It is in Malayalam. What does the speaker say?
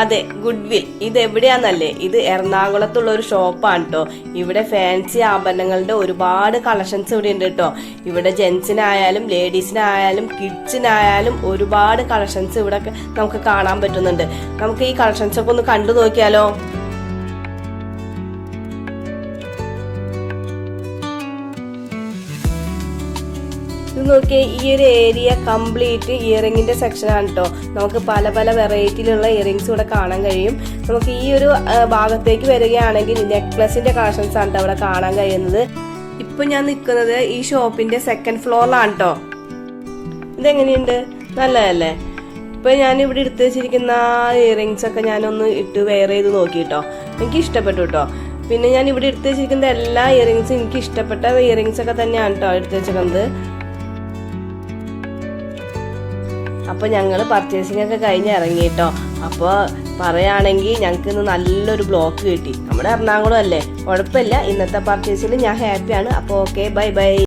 അതെ, ഗുഡ്വിൽ. ഇത് എവിടെയാന്നല്ലേ? ഇത് എറണാകുളത്തുള്ള ഒരു ഷോപ്പാണ് കേട്ടോ. ഇവിടെ ഫാൻസി ആഭരണങ്ങളുടെ ഒരുപാട് കളക്ഷൻസ് ഇവിടെ ഉണ്ട് കേട്ടോ. ഇവിടെ ജെന്റ്സിനായാലും ലേഡീസിനായാലും കിഡ്സിനായാലും ഒരുപാട് കളക്ഷൻസ് ഇവിടെ നമുക്ക് കാണാൻ പറ്റുന്നുണ്ട്. നമുക്ക് ഈ കളക്ഷൻസ് ഒക്കെ ഒന്ന് കണ്ടു നോക്കിയാലോ? ഇത് നോക്കിയേ, ഈ ഒരു ഏരിയ കംപ്ലീറ്റ് ഇയറിംഗിന്റെ സെക്ഷൻ ആണ് കേട്ടോ. നമുക്ക് പല പല വെറൈറ്റിയിലുള്ള ഇയറിംഗ്സ് ഇവിടെ കാണാൻ കഴിയും. നമുക്ക് ഈ ഒരു ഭാഗത്തേക്ക് വരികയാണെങ്കിൽ നെക്ലസിന്റെ കളക്ഷൻസ് ആണ് അവിടെ കാണാൻ കഴിയുന്നത്. ഇപ്പൊ ഞാൻ നിൽക്കുന്നത് ഈ ഷോപ്പിന്റെ സെക്കൻഡ് ഫ്ലോറിലാണ് കേട്ടോ. ഇതെങ്ങനെയുണ്ട്? നല്ലതല്ലേ? ഇപ്പൊ ഞാൻ ഇവിടെ എടുത്തു വെച്ചിരിക്കുന്ന ഇയറിംഗ്സ് ഒക്കെ ഞാനൊന്ന് ഇട്ട് വെയർ ചെയ്ത് നോക്കി കേട്ടോ. എനിക്ക് ഇഷ്ടപ്പെട്ടു കേട്ടോ. പിന്നെ ഞാൻ ഇവിടെ എടുത്തു വെച്ചിരിക്കുന്ന എല്ലാ ഇയറിംഗ്സും എനിക്ക് ഇഷ്ടപ്പെട്ട ഇയറിംഗ്സ് ഒക്കെ തന്നെയാണ് കേട്ടോ എടുത്തു വെച്ചിരിക്കുന്നത്. അപ്പോൾ ഞങ്ങൾ പർച്ചേസിംഗ് ഒക്കെ കഴിഞ്ഞ് ഇറങ്ങി കേട്ടോ. അപ്പോൾ പറയുകയാണെങ്കിൽ ഞങ്ങൾക്ക് ഇന്ന് നല്ലൊരു ബ്ലോക്ക് കിട്ടി. നമ്മുടെ എറണാകുളം അല്ലേ, കുഴപ്പമില്ല. ഇന്നത്തെ പർച്ചേസിൽ ഞാൻ ഹാപ്പിയാണ്. അപ്പോൾ ഓക്കെ, ബൈ ബൈ.